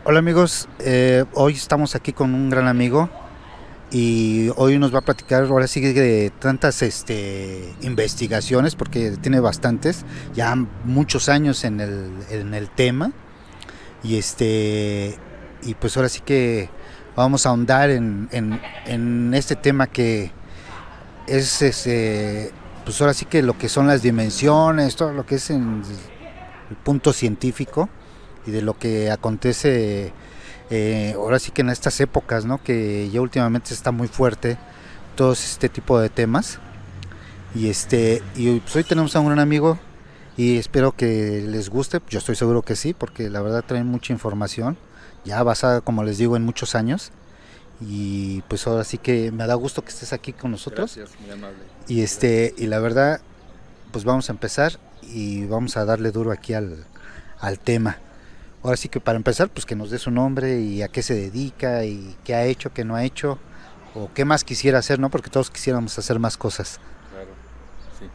Hola amigos, hoy estamos aquí con un gran amigo y hoy nos va a platicar ahora sí de tantas investigaciones, porque tiene bastantes, ya muchos años en el tema y y pues ahora sí que vamos a ahondar en este tema que es pues ahora sí que lo que son las dimensiones, todo lo que es en el punto científico y de lo que acontece ahora sí que en estas épocas, ¿no? Que ya últimamente está muy fuerte todo este tipo de temas. Y pues hoy tenemos a un gran amigo y espero que les guste. Yo estoy seguro que sí, porque la verdad traen mucha información, ya basada, como les digo, en muchos años. Y pues ahora sí que me da gusto que estés aquí con nosotros. Gracias, muy amable. Y la verdad, pues vamos a empezar y vamos a darle duro aquí al tema. Ahora sí que para empezar, pues que nos dé su nombre y a qué se dedica y qué ha hecho, qué no ha hecho, o qué más quisiera hacer, ¿no? Porque todos quisiéramos hacer más cosas. Claro, sí.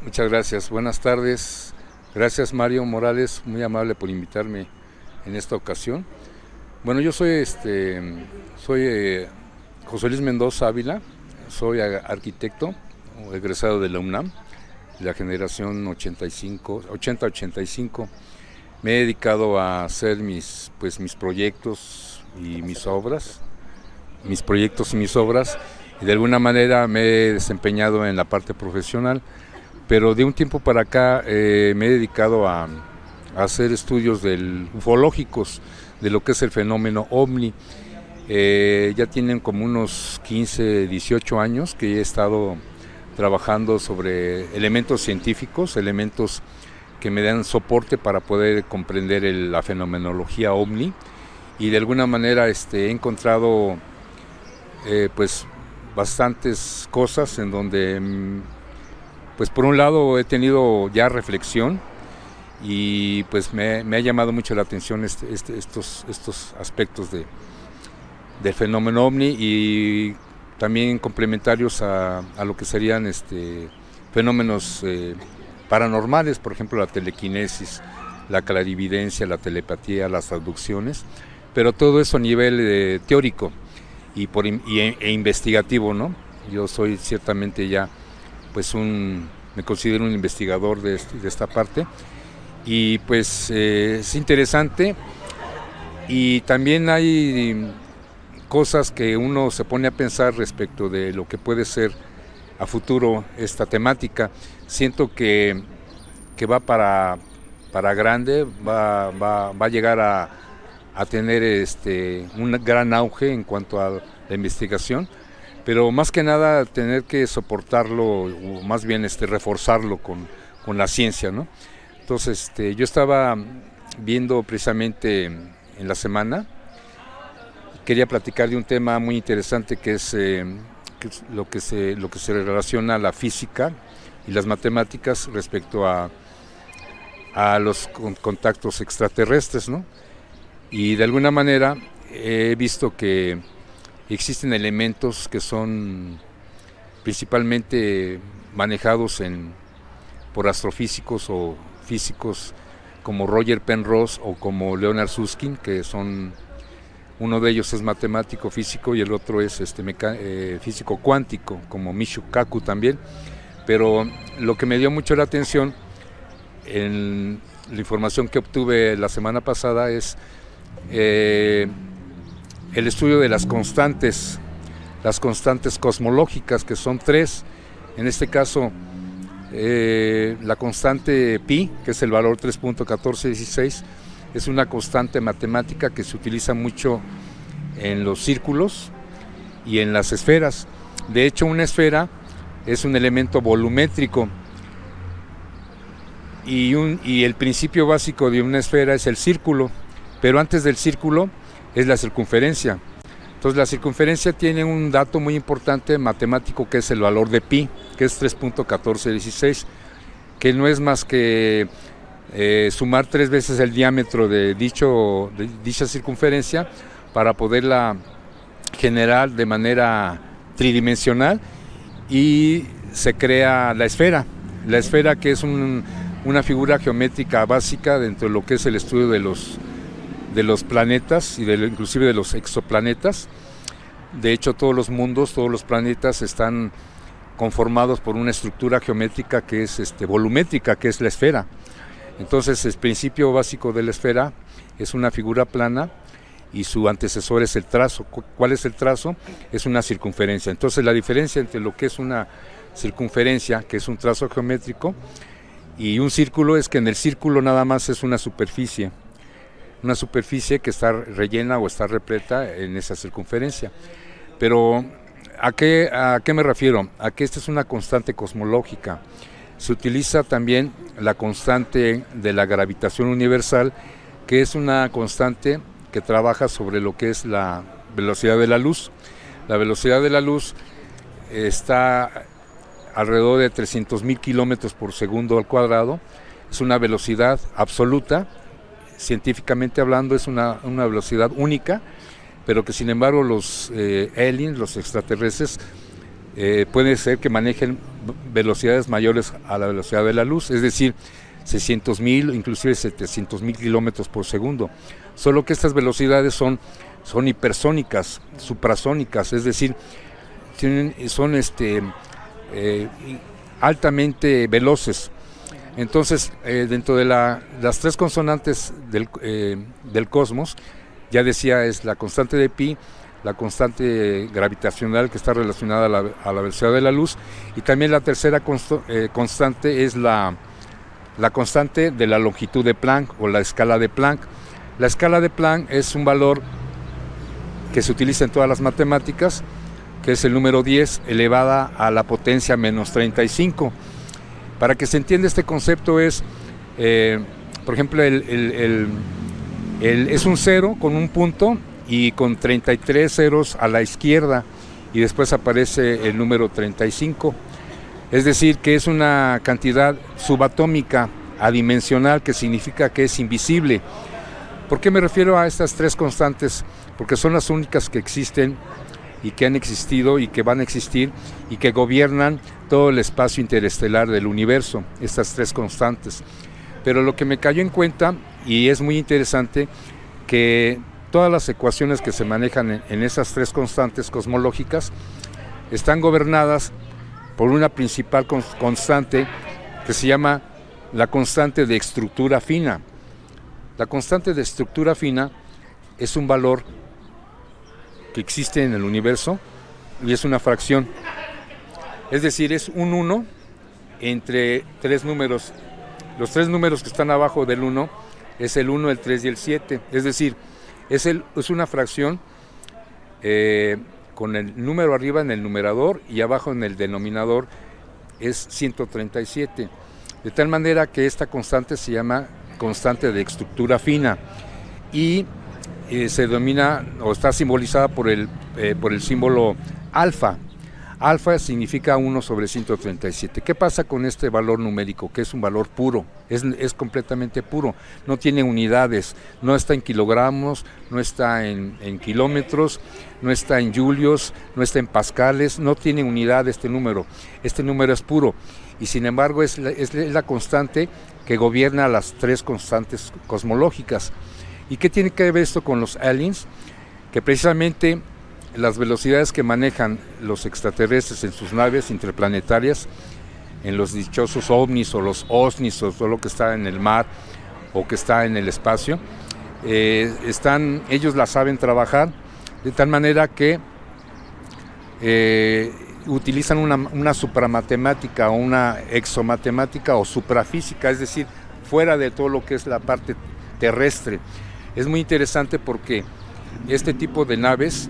Muchas gracias. Buenas tardes. Gracias, Mario Morales, muy amable por invitarme en esta ocasión. Bueno, yo soy José Luis Mendoza Ávila, soy arquitecto, egresado de la UNAM, de la generación 80-85. Me he dedicado a hacer mis proyectos y mis obras, y de alguna manera me he desempeñado en la parte profesional, pero de un tiempo para acá me he dedicado a hacer estudios ufológicos de lo que es el fenómeno OVNI. Ya tienen como unos 15, 18 años que he estado trabajando sobre elementos científicos, elementos que me dan soporte para poder comprender la fenomenología OVNI, y de alguna manera he encontrado pues bastantes cosas en donde pues por un lado he tenido ya reflexión y pues me ha llamado mucho la atención estos aspectos del fenómeno OVNI, y también complementarios a lo que serían fenómenos paranormales, por ejemplo la telequinesis, la clarividencia, la telepatía, las abducciones, pero todo eso a nivel teórico e investigativo, ¿no? Yo soy ciertamente ya pues me considero un investigador de esta parte, y pues es interesante, y también hay cosas que uno se pone a pensar respecto de lo que puede ser a futuro esta temática. Siento que va para grande, va a llegar a tener un gran auge en cuanto a la investigación, pero más que nada tener que soportarlo, o más bien reforzarlo con la ciencia, ¿no? Entonces yo estaba viendo precisamente en la semana, quería platicar de un tema muy interesante que es lo que se relaciona a la física y las matemáticas respecto a los contactos extraterrestres, ¿no? Y de alguna manera he visto que existen elementos que son principalmente manejados por astrofísicos o físicos como Roger Penrose o como Leonard Susskind, que son, uno de ellos es matemático físico y el otro es físico cuántico, como Michio Kaku también. Pero lo que me dio mucho la atención en la información que obtuve la semana pasada es el estudio de las constantes cosmológicas, que son tres. En este caso, la constante pi, que es el valor 3.1416, es una constante matemática que se utiliza mucho en los círculos y en las esferas. De hecho, una esfera es un elemento volumétrico, y el principio básico de una esfera es el círculo, pero antes del círculo es la circunferencia. Entonces la circunferencia tiene un dato muy importante matemático, que es el valor de pi, que es 3.1416, que no es más que sumar 3 veces el diámetro de dicha circunferencia para poderla generar de manera tridimensional, y se crea la esfera, que es una figura geométrica básica dentro de lo que es el estudio de los de los planetas y inclusive de los exoplanetas. De hecho, todos los mundos, todos los planetas están conformados por una estructura geométrica que es volumétrica, que es la esfera. Entonces, el principio básico de la esfera es una figura plana y su antecesor es el trazo. ¿Cuál es el trazo? Es una circunferencia. Entonces, la diferencia entre lo que es una circunferencia, que es un trazo geométrico, y un círculo es que en el círculo nada más es una superficie que está rellena o está repleta en esa circunferencia. Pero ¿a qué me refiero? A que esta es una constante cosmológica. Se utiliza también la constante de la gravitación universal, que es una constante que trabaja sobre lo que es la velocidad de la luz. La velocidad de la luz está alrededor de 300,000 kilómetros por segundo al cuadrado. Es una velocidad absoluta, científicamente hablando es una velocidad única, pero que sin embargo los aliens, los extraterrestres, puede ser que manejen velocidades mayores a la velocidad de la luz, es decir, 600,000, inclusive 700,000 kilómetros por segundo. Solo que estas velocidades son hipersónicas, suprasónicas, es decir, son altamente veloces. Entonces, dentro de las tres consonantes del cosmos, ya decía, es la constante de pi, la constante gravitacional que está relacionada a la velocidad de la luz, y también la tercera constante es la constante de la longitud de Planck o la escala de Planck. La escala de Planck es un valor que se utiliza en todas las matemáticas, que es el número 10 elevada a la potencia menos 35. Para que se entienda este concepto es, por ejemplo, es un cero con un punto y con 33 ceros a la izquierda, y después aparece el número 35. Es decir, que es una cantidad subatómica adimensional, que significa que es invisible. ¿Por qué me refiero a estas tres constantes? Porque son las únicas que existen y que han existido y que van a existir y que gobiernan todo el espacio interestelar del universo, estas tres constantes. Pero lo que me cayó en cuenta, y es muy interesante, que todas las ecuaciones que se manejan en esas tres constantes cosmológicas están gobernadas por una principal constante que se llama la constante de estructura fina. La constante de estructura fina es un valor que existe en el universo y es una fracción. Es decir, es un 1 entre tres números. Los tres números que están abajo del 1 es el 1, el 3 y el 7. Es decir, es una fracción con el número arriba en el numerador y abajo en el denominador es 137. De tal manera que esta constante se llama constante de estructura fina y se denomina o está simbolizada por el símbolo alfa. Alfa significa 1 sobre 137. ¿Qué pasa con este valor numérico? Que es un valor puro, es completamente puro, no tiene unidades, no está en kilogramos, no está en kilómetros, no está en julios, no está en pascales, no tiene unidad este número es puro, y sin embargo es la constante que gobierna las tres constantes cosmológicas. ¿Y qué tiene que ver esto con los aliens? Que precisamente las velocidades que manejan los extraterrestres en sus naves interplanetarias, en los dichosos ovnis o los osnis o todo lo que está en el mar o que está en el espacio, ellos la saben trabajar de tal manera que utilizan una supramatemática o una exomatemática o suprafísica, es decir, fuera de todo lo que es la parte terrestre. Es muy interesante porque este tipo de naves,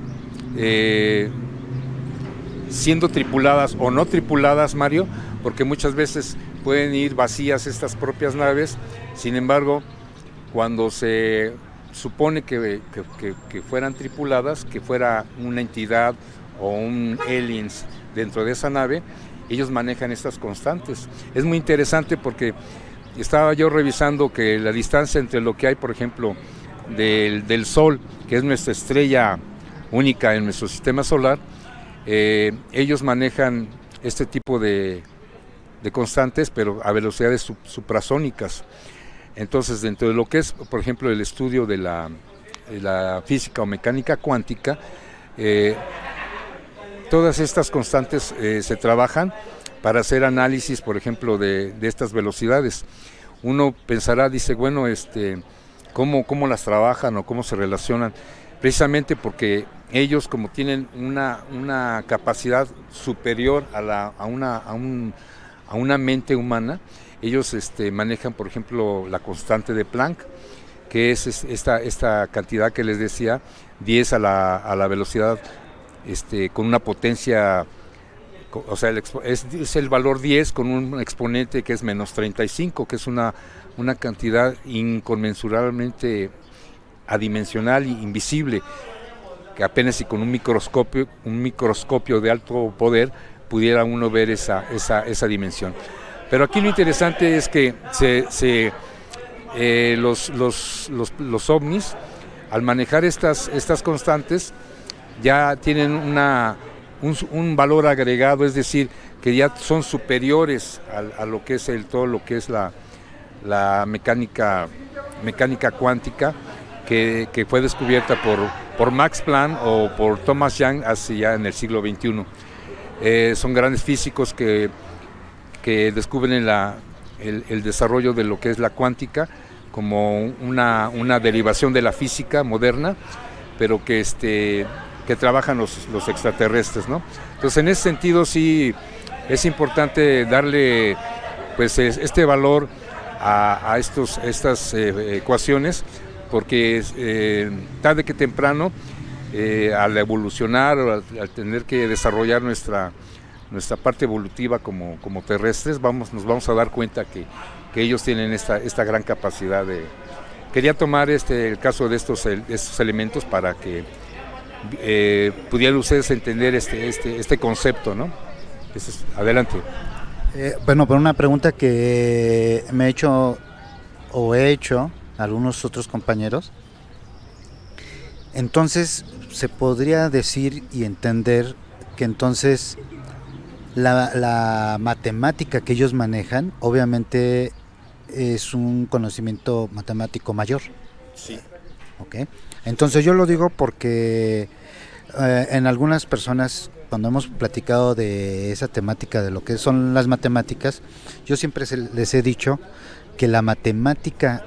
siendo tripuladas o no tripuladas, Mario, porque muchas veces pueden ir vacías estas propias naves, sin embargo, cuando se supone que fueran tripuladas, que fuera una entidad o un aliens dentro de esa nave, ellos manejan estas constantes. Es muy interesante porque estaba yo revisando que la distancia entre lo que hay, por ejemplo, del Sol, que es nuestra estrella única en nuestro sistema solar, ellos manejan este tipo de constantes, pero a velocidades suprasónicas. Entonces, dentro de lo que es, por ejemplo, el estudio de la física o mecánica cuántica, todas estas constantes se trabajan para hacer análisis, por ejemplo, de estas velocidades. Uno pensará, dice, bueno, ¿cómo las trabajan o cómo se relacionan? Precisamente porque ellos, como tienen una capacidad superior a una mente humana, ellos manejan, por ejemplo, la constante de Planck, que es esta cantidad que les decía, 10 a la velocidad, con una potencia, o sea, es el valor 10 con un exponente que es menos 35, que es una cantidad inconmensurablemente adimensional e invisible, que apenas si con un microscopio de alto poder pudiera uno ver esa dimensión. Pero aquí lo interesante es que los ovnis, al manejar estas constantes, ya tienen un valor agregado, es decir, que ya son superiores a lo que es todo lo que es la mecánica cuántica, que fue descubierta por Max Planck o por Thomas Young hace ya en el siglo XXI. Son grandes físicos que descubren el desarrollo de lo que es la cuántica como una derivación de la física moderna, pero que trabajan los extraterrestres, ¿no? Entonces, en ese sentido sí es importante darle pues este valor a estas ecuaciones, porque tarde que temprano, al evolucionar o al tener que desarrollar nuestra parte evolutiva como terrestres, nos vamos a dar cuenta que ellos tienen esta gran capacidad de... Quería tomar el caso de estos elementos para que pudieran ustedes entender este concepto, ¿no? Adelante. Bueno, por una pregunta que me he hecho algunos otros compañeros, entonces se podría decir y entender que entonces la matemática que ellos manejan obviamente es un conocimiento matemático mayor. Sí. Okay. Entonces yo lo digo porque en algunas personas, cuando hemos platicado de esa temática de lo que son las matemáticas, yo siempre les he dicho que la matemática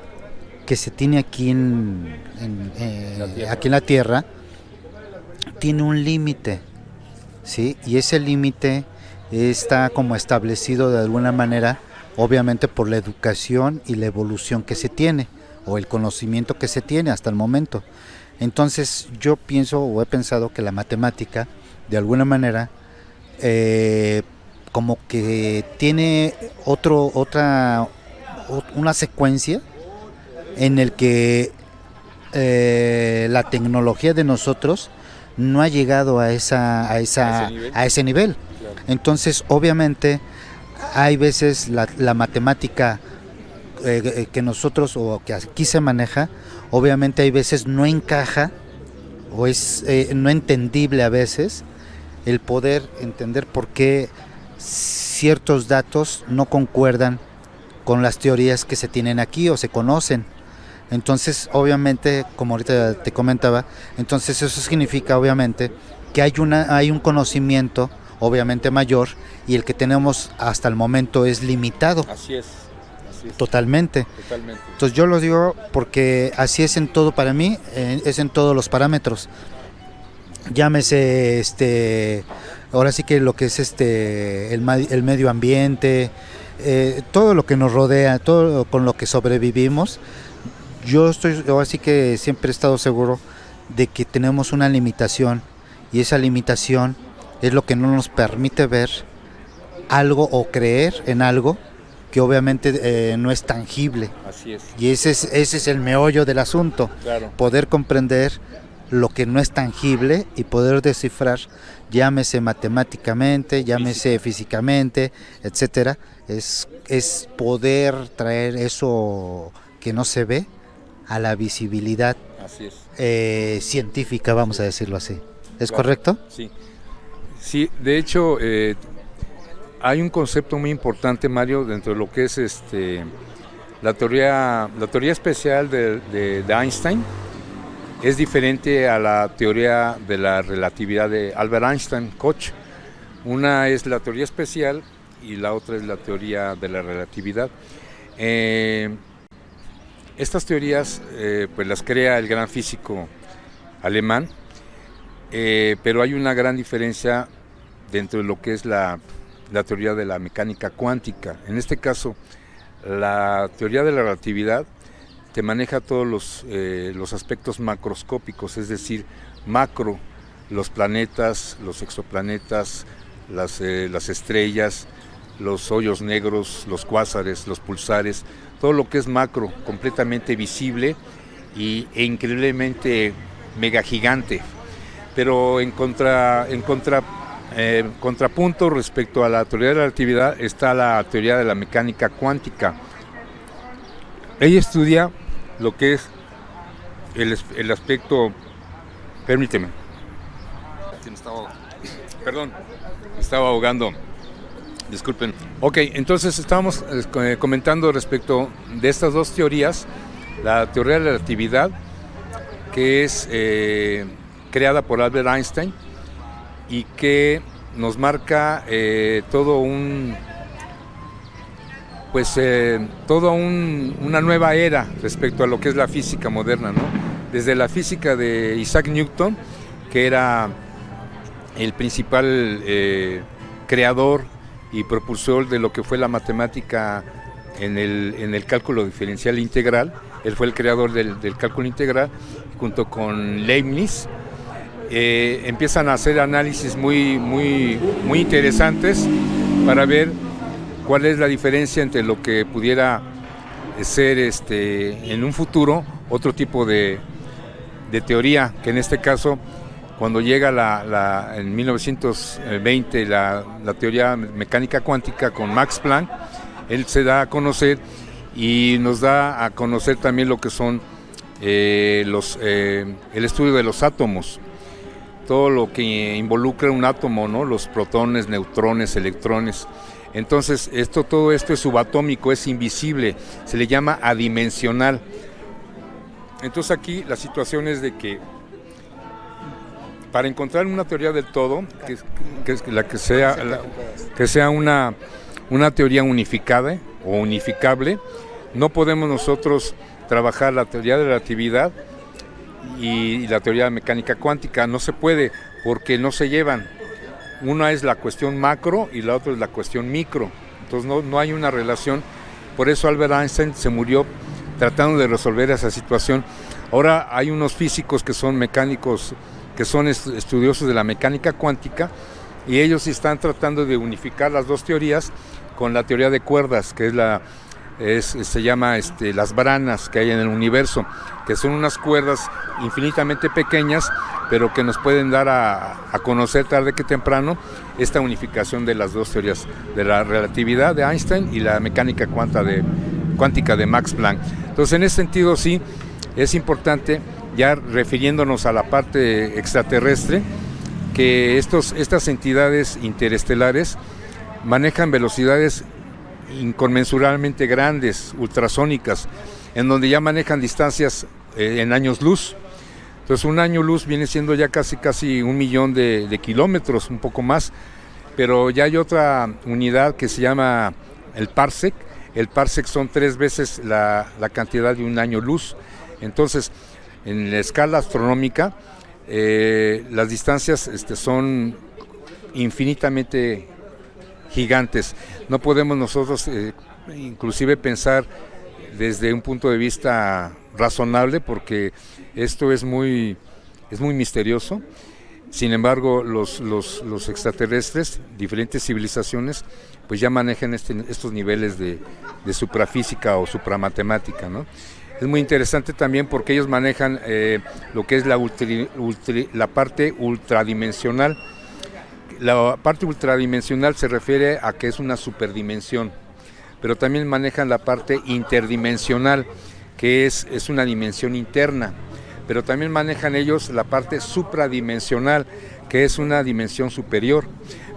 que se tiene aquí aquí en la Tierra tiene un límite, ¿sí? Y ese límite está como establecido de alguna manera, obviamente por la educación y la evolución que se tiene, o el conocimiento que se tiene hasta el momento. Entonces yo pienso o he pensado que la matemática, de alguna manera, como que tiene una secuencia en el que la tecnología de nosotros no ha llegado a ese nivel. Claro. Entonces, obviamente, hay veces la matemática que nosotros o que aquí se maneja, obviamente hay veces no encaja o es no entendible a veces el poder entender por qué ciertos datos no concuerdan con las teorías que se tienen aquí o se conocen. Entonces, obviamente, como ahorita te comentaba, entonces eso significa obviamente que hay un conocimiento obviamente mayor y el que tenemos hasta el momento es limitado. Así es. Totalmente. Entonces yo lo digo porque así es en todo para mí, es en todos los parámetros. Llámese ahora sí que lo que es el medio ambiente, todo lo que nos rodea, todo con lo que sobrevivimos. Yo así que siempre he estado seguro de que tenemos una limitación y esa limitación es lo que no nos permite ver algo o creer en algo que obviamente no es tangible. Así es. Y ese es el meollo del asunto. Claro. Poder comprender lo que no es tangible y poder descifrar, llámese matemáticamente, llámese físicamente, etcétera, es poder traer eso que no se ve a la visibilidad. Así es. Científica, vamos a decirlo así. ¿Es claro. correcto? Sí. Sí, de hecho, hay un concepto muy importante, Mario, dentro de lo que es la teoría especial de Einstein es diferente a la teoría de la relatividad de Albert Einstein, Koch. Una es la teoría especial y la otra es la teoría de la relatividad. Estas teorías pues las crea el gran físico alemán, pero hay una gran diferencia dentro de lo que es la teoría de la mecánica cuántica. En este caso, la teoría de la relatividad te maneja todos los aspectos macroscópicos, es decir, macro, los planetas, los exoplanetas, las estrellas, los hoyos negros, los cuásares, los pulsares, todo lo que es macro, completamente visible e increíblemente mega gigante. Pero en contrapunto respecto a la teoría de la relatividad está la teoría de la mecánica cuántica. Ella estudia lo que es el aspecto, permíteme, me estaba ahogando, disculpen. Ok, entonces estábamos comentando respecto de estas dos teorías, la teoría de la relatividad, que es creada por Albert Einstein y que nos marca toda una nueva era respecto a lo que es la física moderna, ¿no? Desde la física de Isaac Newton, que era el principal creador y propulsor de lo que fue la matemática en el cálculo diferencial integral. Él fue el creador del cálculo integral, junto con Leibniz. Empiezan a hacer análisis muy interesantes para ver cuál es la diferencia entre lo que pudiera ser en un futuro otro tipo de teoría, que en este caso, cuando llega en 1920 la teoría mecánica cuántica con Max Planck, él se da a conocer y nos da a conocer también lo que son el estudio de los átomos, todo lo que involucra un átomo, ¿no? Los protones, neutrones, electrones. Entonces todo esto es subatómico, es invisible, se le llama adimensional. Entonces aquí la situación es de que para encontrar una teoría del todo, que sea una teoría unificada o unificable, no podemos nosotros trabajar la teoría de la relatividad y la teoría de mecánica cuántica. No se puede, porque no se llevan. Una es la cuestión macro y la otra es la cuestión micro. Entonces no hay una relación. Por eso Albert Einstein se murió tratando de resolver esa situación. Ahora hay unos físicos que son mecánicos, que son estudiosos de la mecánica cuántica, y ellos están tratando de unificar las dos teorías con la teoría de cuerdas, que se llama las branas que hay en el universo, que son unas cuerdas infinitamente pequeñas, pero que nos pueden dar a conocer tarde que temprano esta unificación de las dos teorías, de la relatividad de Einstein y la mecánica cuántica de Max Planck. Entonces, en ese sentido sí es importante, ya refiriéndonos a la parte extraterrestre, que estas entidades interestelares manejan velocidades inconmensurablemente grandes, ultrasónicas, en donde ya manejan distancias en años luz. Entonces un año luz viene siendo ya casi 1.000.000 de kilómetros, un poco más, pero ya hay otra unidad que se llama el parsec. El parsec son 3 veces la cantidad de un año luz. Entonces, en la escala astronómica, las distancias son infinitamente gigantes. No podemos nosotros inclusive pensar desde un punto de vista razonable, porque esto es muy misterioso. Sin embargo, los extraterrestres, diferentes civilizaciones, pues ya manejan estos niveles de suprafísica o supramatemática, ¿no? Es muy interesante también porque ellos manejan lo que es la parte ultradimensional. La parte ultradimensional se refiere a que es una superdimensión, pero también manejan la parte interdimensional, que es una dimensión interna, pero también manejan ellos la parte supradimensional, que es una dimensión superior,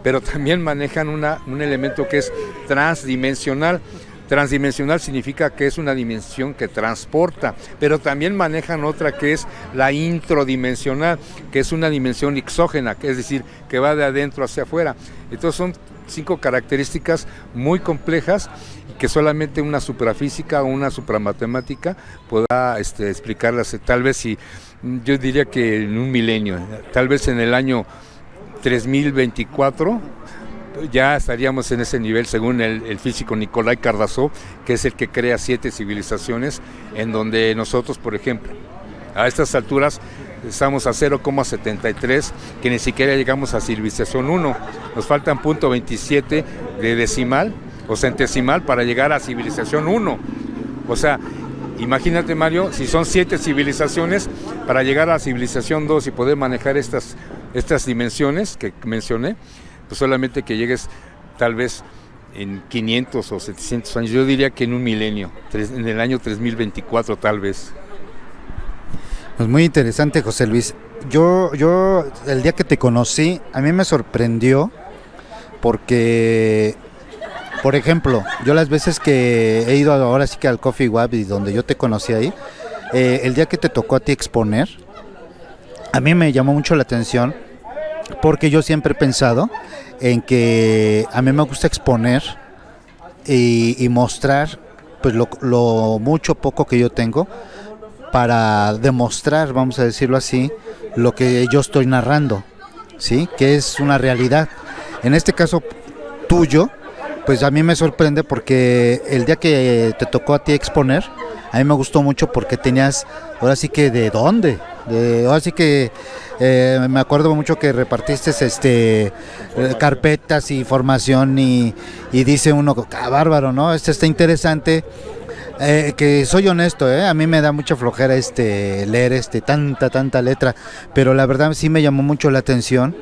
pero también manejan un elemento que es transdimensional, Transdimensional significa que es una dimensión que transporta, pero también manejan otra que es la introdimensional, que es una dimensión exógena, es decir, que va de adentro hacia afuera. Entonces son 5 características muy complejas que solamente una suprafísica o una supramatemática podrá explicarlas, tal vez yo diría que en un milenio, tal vez en el año 3024, ya estaríamos en ese nivel según el físico Nikolai Kardasov, que es el que crea 7 civilizaciones, en donde nosotros, por ejemplo, a estas alturas estamos a 0,73, que ni siquiera llegamos a civilización 1, nos faltan 0.27 de decimal o centesimal para llegar a civilización 1, o sea, imagínate, Mario, si son 7 civilizaciones, para llegar a civilización 2 y poder manejar estas dimensiones que mencioné, pues solamente que llegues tal vez en 500 o 700 años, yo diría que en un milenio, en el año 3024 tal vez. Pues muy interesante, José Luis. Yo el día que te conocí, a mí me sorprendió porque, por ejemplo, yo las veces que he ido ahora sí que al Coffee Web y donde yo te conocí ahí, el día que te tocó a ti exponer, a mí me llamó mucho la atención porque yo siempre he pensado en que a mí me gusta exponer y mostrar pues lo mucho o poco que yo tengo para demostrar, vamos a decirlo así, lo que yo estoy narrando, ¿sí? Que es una realidad. En este caso tuyo, pues a mí me sorprende porque el día que te tocó a ti exponer, a mí me gustó mucho porque tenías, ahora sí que ¿de dónde? Ahora sí que me acuerdo mucho que repartiste carpetas y formación y dice uno, bárbaro, ¿no? Está interesante, que soy honesto, a mí me da mucha flojera leer tanta letra, pero la verdad sí me llamó mucho la atención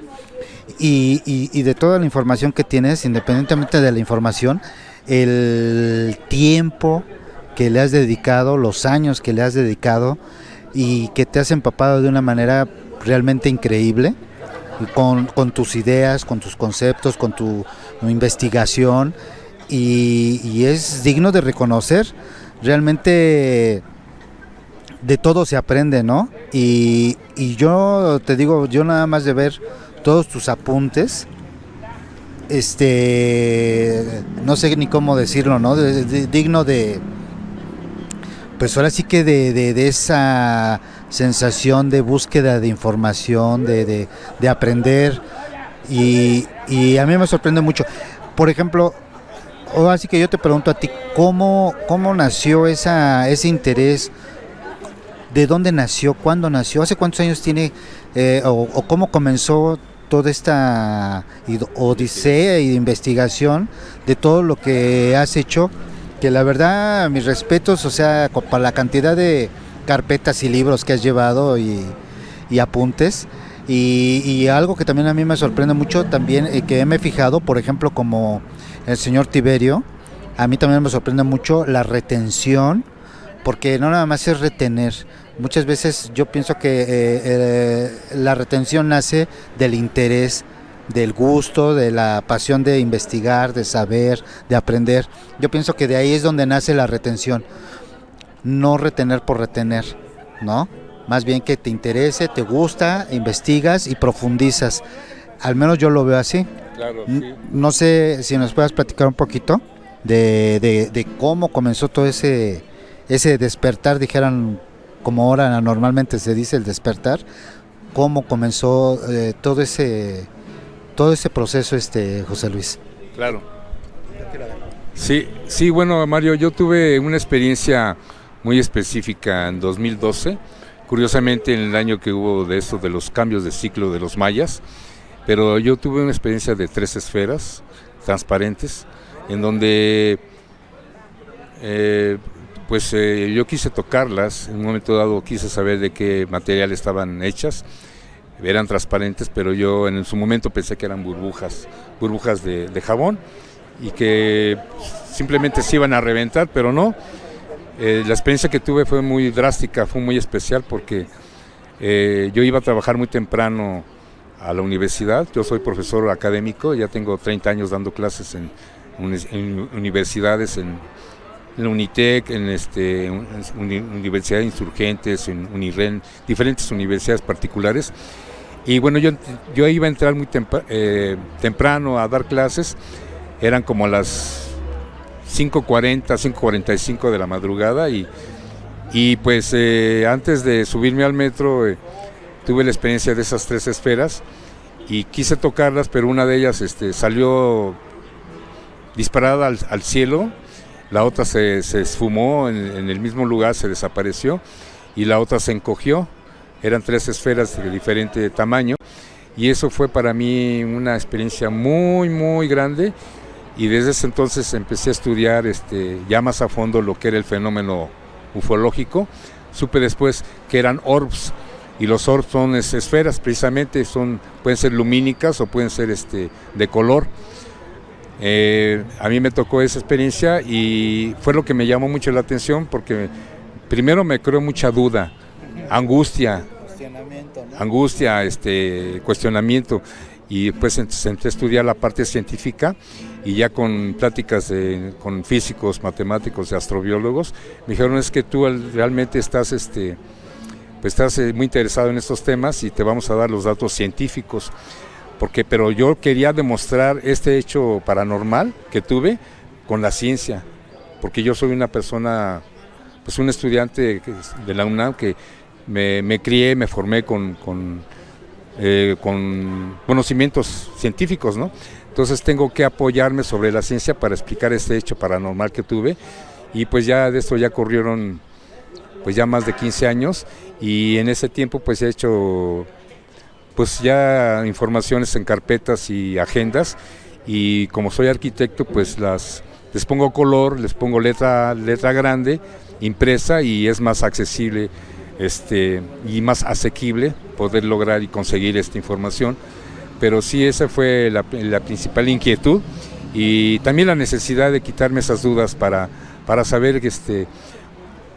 y de toda la información que tienes, independientemente de la información, el tiempo que le has dedicado, los años que le has dedicado y que te has empapado de una manera realmente increíble con tus ideas, con tus conceptos, con tu investigación y es digno de reconocer. Realmente de todo se aprende, ¿no? Y yo te digo, yo nada más de ver todos tus apuntes, no sé ni cómo decirlo, ¿no? Digno de, pues ahora sí que de esa sensación de búsqueda de información, de aprender y a mí me sorprende mucho. Por ejemplo, así que yo te pregunto a ti, ¿cómo nació ese interés? ¿De dónde nació? ¿Cuándo nació? ¿Hace cuántos años tiene? ¿O cómo comenzó toda esta odisea y investigación de todo lo que has hecho? Que la verdad, mis respetos, o sea, para la cantidad de carpetas y libros que has llevado y apuntes. Y algo que también a mí me sorprende mucho, también que me he fijado, por ejemplo, como el señor Tiberio, a mí también me sorprende mucho la retención, porque no nada más es retener. Muchas veces yo pienso que la retención nace del interés, del gusto, de la pasión de investigar, de saber, de aprender. Yo pienso que de ahí es donde nace la retención, no retener por retener, ¿no? Más bien que te interese, te gusta, investigas y profundizas. Al menos yo lo veo así. Claro, sí. No sé si nos puedas platicar un poquito de cómo comenzó todo ese despertar, dijeran, como ahora normalmente se dice el despertar, cómo comenzó todo ese proceso, José Luis. Claro. Sí, bueno, Mario, yo tuve una experiencia muy específica en 2012, curiosamente en el año que hubo de esto de los cambios de ciclo de los mayas, pero yo tuve una experiencia de 3 esferas transparentes, en donde yo quise tocarlas, en un momento dado quise saber de qué material estaban hechas, eran transparentes, pero yo en su momento pensé que eran burbujas de jabón y que simplemente se iban a reventar, pero no. La experiencia que tuve fue muy drástica, fue muy especial porque yo iba a trabajar muy temprano a la universidad. Yo soy profesor académico, ya tengo 30 años dando clases en universidades, en la Unitec, en Universidad de Insurgentes, en Uniren, diferentes universidades particulares. Y bueno, yo iba a entrar muy temprano a dar clases, eran como las 5:40, 5:45 de la madrugada y pues antes de subirme al metro tuve la experiencia de esas 3 esferas y quise tocarlas, pero una de ellas salió disparada al cielo, la otra se esfumó en el mismo lugar, se desapareció y la otra se encogió. Eran 3 esferas de diferente tamaño y eso fue para mí una experiencia muy, muy grande y desde ese entonces empecé a estudiar ya más a fondo lo que era el fenómeno ufológico. Supe después que eran orbs y los orbs son esferas precisamente, pueden ser lumínicas o pueden ser de color. A mí me tocó esa experiencia y fue lo que me llamó mucho la atención porque primero me creó mucha duda, angustia, cuestionamiento y después entré a estudiar la parte científica y ya con pláticas con físicos, matemáticos y astrobiólogos me dijeron es que tú realmente estás muy interesado en estos temas y te vamos a dar los datos científicos pero yo quería demostrar este hecho paranormal que tuve con la ciencia porque yo soy una persona, pues un estudiante de la UNAM que me crié, me formé con conocimientos científicos, ¿no? Entonces tengo que apoyarme sobre la ciencia para explicar este hecho paranormal que tuve y pues ya de esto ya corrieron pues ya más de 15 años y en ese tiempo pues he hecho pues ya informaciones en carpetas y agendas y como soy arquitecto pues les pongo color, les pongo letra grande impresa y es más accesible y más asequible poder lograr y conseguir esta información, pero sí esa fue la principal inquietud y también la necesidad de quitarme esas dudas para saber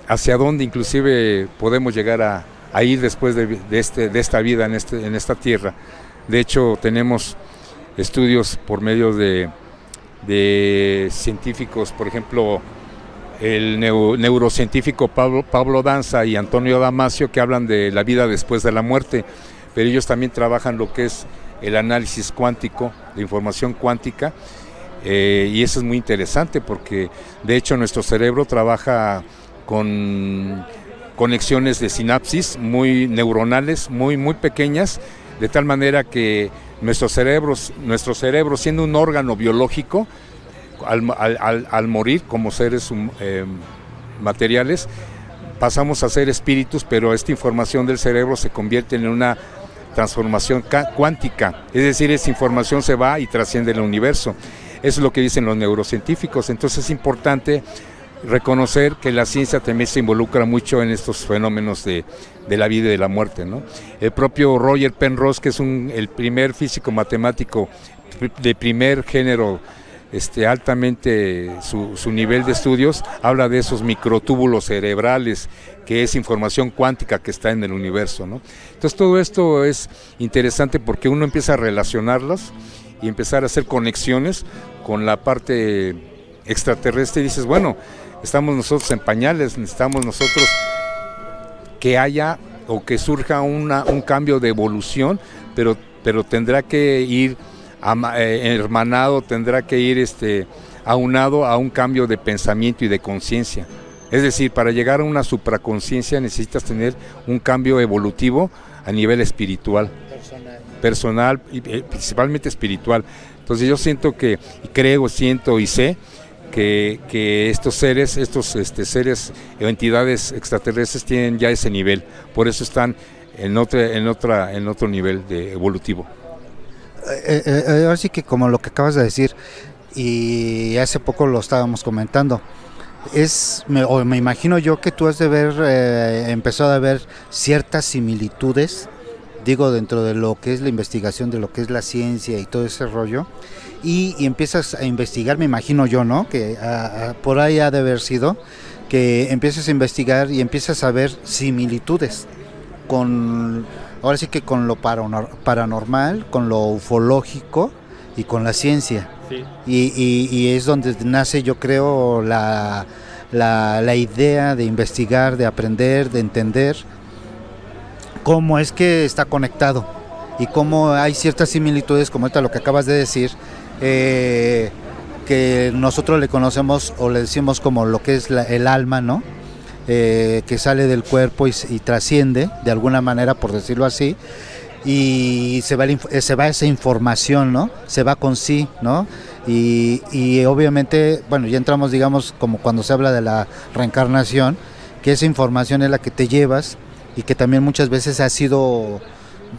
hacia dónde inclusive podemos llegar a ir después de esta vida en esta tierra. De hecho tenemos estudios por medio de científicos, por ejemplo el neurocientífico Pablo Danza y Antonio Damasio que hablan de la vida después de la muerte, pero ellos también trabajan lo que es el análisis cuántico, de información cuántica, y eso es muy interesante porque de hecho nuestro cerebro trabaja con conexiones de sinapsis muy neuronales, muy, muy pequeñas, de tal manera que nuestro cerebro siendo un órgano biológico, al morir como seres materiales, pasamos a ser espíritus, pero esta información del cerebro se convierte en una transformación cuántica, es decir, esa información se va y trasciende el universo. Eso es lo que dicen los neurocientíficos. Entonces es importante reconocer que la ciencia también se involucra mucho en estos fenómenos de la vida y de la muerte, ¿no? El propio Roger Penrose, que es el primer físico matemático de primer género, altamente su nivel de estudios, habla de esos microtúbulos cerebrales, que es información cuántica que está en el universo, ¿no? Entonces todo esto es interesante porque uno empieza a relacionarlas y empezar a hacer conexiones con la parte extraterrestre y dices, bueno, estamos nosotros en pañales, necesitamos nosotros que haya o que surja un cambio de evolución, pero tendrá que ir hermanado, tendrá que ir aunado a un cambio de pensamiento y de conciencia. Es decir, para llegar a una supraconciencia necesitas tener un cambio evolutivo a nivel espiritual, personal y principalmente espiritual. Entonces yo siento siento y sé que estos seres, seres o entidades extraterrestres tienen ya ese nivel, por eso están en otro nivel evolutivo. Ahora sí que como lo que acabas de decir, y hace poco lo estábamos comentando, me imagino yo que tú has de haber empezado a ver ciertas similitudes, digo, dentro de lo que es la investigación, de lo que es la ciencia y todo ese rollo, y empiezas a investigar, me imagino yo, ¿no? Que por ahí ha de haber sido, que empiezas a investigar y empiezas a ver similitudes ahora sí que con lo paranormal, con lo ufológico y con la ciencia. Sí. Y es donde nace, yo creo, la idea de investigar, de aprender, de entender cómo es que está conectado y cómo hay ciertas similitudes, como ahorita lo que acabas de decir, que nosotros le conocemos o le decimos como lo que es el alma, ¿no? Que sale del cuerpo y trasciende de alguna manera, por decirlo así, y se va esa información, ¿no? Se va con sí, ¿no? Y obviamente, bueno, ya entramos, digamos, como cuando se habla de la reencarnación, que esa información es la que te llevas y que también muchas veces ha sido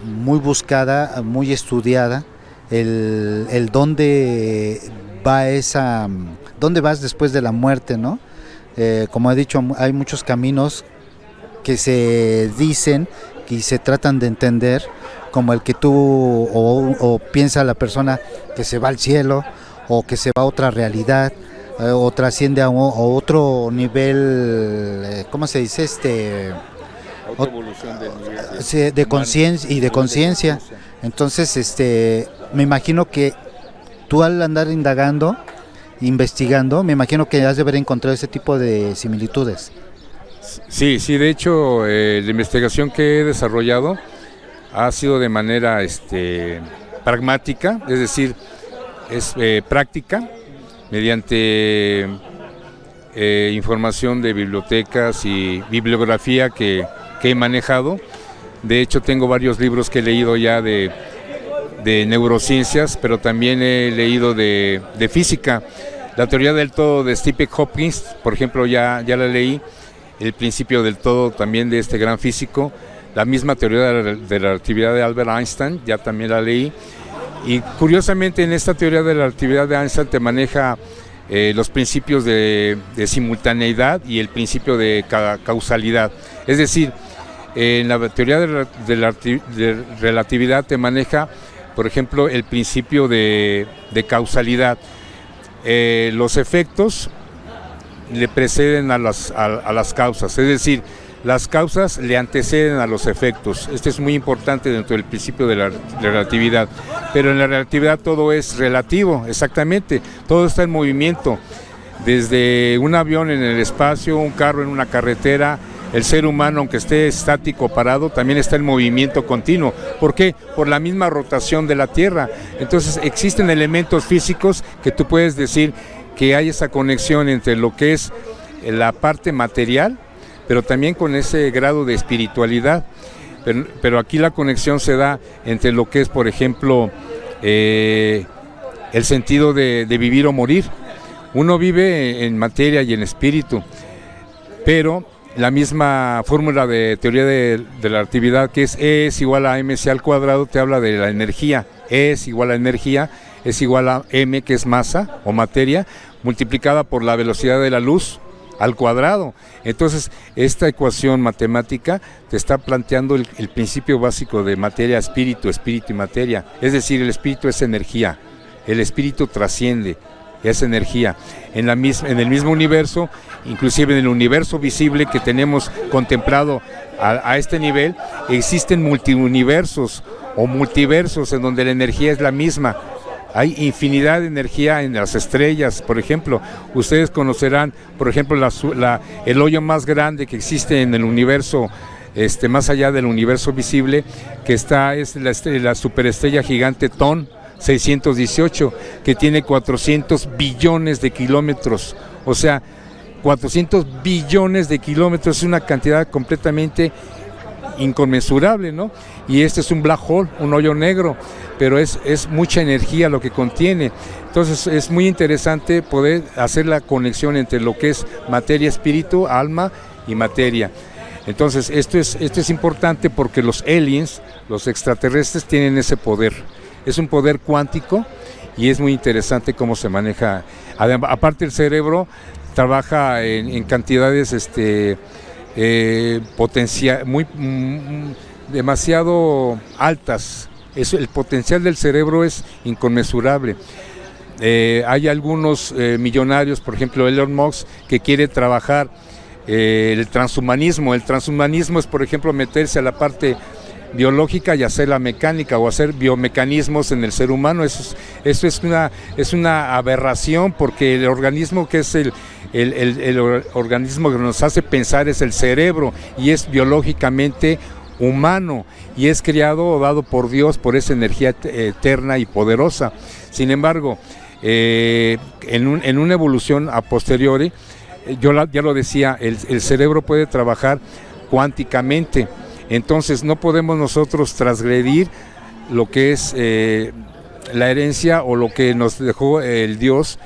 muy buscada, muy estudiada, el dónde va dónde vas después de la muerte, ¿no? Como he dicho, hay muchos caminos que se dicen y se tratan de entender, como el que tú o piensa la persona que se va al cielo o que se va a otra realidad o trasciende a otro nivel, ¿cómo se dice? Otra evolución del nivel de conciencia y de conciencia. Entonces, me imagino que tú al andar indagando, investigando, me imagino que has de haber encontrado ese tipo de similitudes. Sí, de hecho, la investigación que he desarrollado ha sido de manera pragmática, es decir, es práctica, mediante información de bibliotecas y bibliografía que he manejado. De hecho, tengo varios libros que he leído ya de neurociencias, pero también he leído de física. La teoría del todo de Stephen Hawking, por ejemplo, ya la leí. El principio del todo también de este gran físico. La misma teoría de la relatividad de Albert Einstein, ya también la leí. Y curiosamente en esta teoría de la relatividad de Einstein te maneja los principios de simultaneidad y el principio de causalidad. Es decir, en la teoría de la relatividad te maneja, por ejemplo, el principio de causalidad. Los efectos le preceden a las causas, es decir, las causas le anteceden a los efectos. Este es muy importante dentro del principio de la relatividad, pero en la relatividad todo es relativo, exactamente, todo está en movimiento, desde un avión en el espacio, un carro en una carretera, el ser humano, aunque esté estático o parado, también está en movimiento continuo. ¿Por qué? Por la misma rotación de la Tierra. Entonces existen elementos físicos que tú puedes decir que hay esa conexión entre lo que es la parte material, pero también con ese grado de espiritualidad. Pero aquí la conexión se da entre lo que es, por ejemplo, el sentido de vivir o morir. Uno vive en materia y en espíritu, pero la misma fórmula de teoría de la relatividad, que es E es igual a mc al cuadrado, te habla de la energía. E es igual a energía, es igual a m, que es masa o materia, multiplicada por la velocidad de la luz al cuadrado. Entonces, esta ecuación matemática te está planteando el principio básico de materia, espíritu y materia. Es decir, el espíritu es energía, el espíritu trasciende, es energía. En el mismo universo, inclusive en el universo visible que tenemos contemplado a este nivel, existen multiuniversos o multiversos en donde la energía es la misma. Hay infinidad de energía en las estrellas, por ejemplo. Ustedes conocerán, por ejemplo, el hoyo más grande que existe en el universo, más allá del universo visible, que es la superestrella gigante TON 618, que tiene 400 billones de kilómetros. O sea, 400 billones de kilómetros es una cantidad completamente inconmensurable, ¿no? Y este es un black hole, un hoyo negro, pero es mucha energía lo que contiene. Entonces es muy interesante poder hacer la conexión entre lo que es materia, espíritu, alma y materia. Entonces esto es importante porque los aliens, los extraterrestres, tienen ese poder. Es un poder cuántico y es muy interesante cómo se maneja. Aparte, el cerebro trabaja en cantidades demasiado altas. El potencial del cerebro es inconmensurable. Hay algunos millonarios, por ejemplo Elon Musk, que quiere trabajar el transhumanismo. El transhumanismo es, por ejemplo, meterse a la parte biológica y hacer la mecánica o hacer biomecanismos en el ser humano. Eso es una aberración, porque el organismo que es el organismo que nos hace pensar es el cerebro, y es biológicamente humano, y es creado o dado por Dios, por esa energía eterna y poderosa. Sin embargo, en una evolución a posteriori, ya lo decía, el cerebro puede trabajar cuánticamente. Entonces no podemos nosotros transgredir lo que es la herencia o lo que nos dejó el Dios,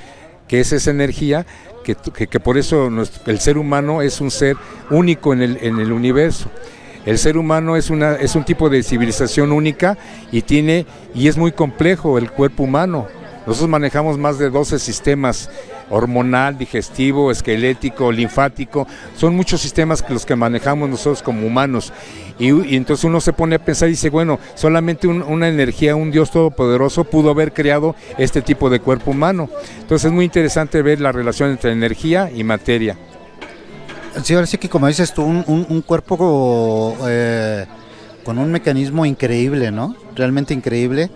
que es esa energía, que por eso el ser humano es un ser único en el universo. El ser humano es un tipo de civilización única, y es muy complejo el cuerpo humano. Nosotros manejamos más de 12 sistemas: hormonal, digestivo, esquelético, linfático. Son muchos sistemas los que manejamos nosotros como humanos, y entonces uno se pone a pensar y dice, bueno, solamente una energía, un Dios todopoderoso pudo haber creado este tipo de cuerpo humano. Entonces es muy interesante ver la relación entre energía y materia. Sí, ahora sí que, como dices tú, un cuerpo con un mecanismo increíble, ¿no? Realmente increíble,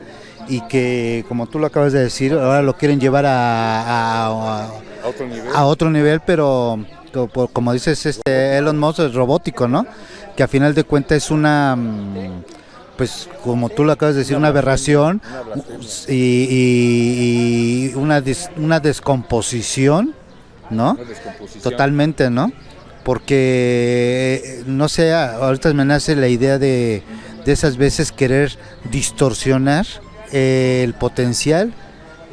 y que, como tú lo acabas de decir, ahora lo quieren llevar a otro nivel, pero como dices, Elon Musk es robótico, ¿no? Que a final de cuentas es pues como tú lo acabas de decir, una aberración y una descomposición, ¿no? Totalmente, ¿no? Porque, no sé, ahorita me nace la idea de esas veces querer distorsionar el potencial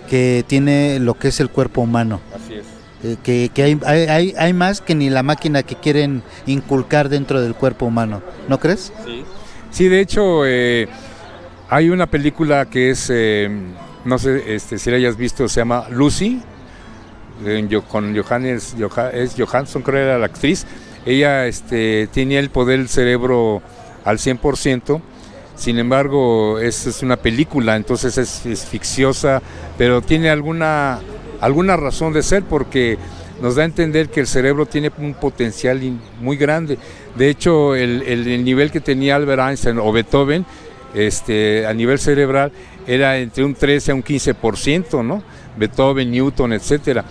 que tiene lo que es el cuerpo humano. Así es. Que hay más que ni la máquina que quieren inculcar dentro del cuerpo humano, ¿no crees? Sí, de hecho, hay una película que es, no sé si la hayas visto, se llama Lucy, con Johansson, creo era la actriz. Ella tenía el poder del cerebro al 100%. Sin embargo, es una película, entonces es ficciosa, pero tiene alguna razón de ser, porque nos da a entender que el cerebro tiene un potencial muy grande. De hecho, el nivel que tenía Albert Einstein o Beethoven a nivel cerebral era entre un 13 a un 15%, ¿no? Beethoven, Newton, etcétera.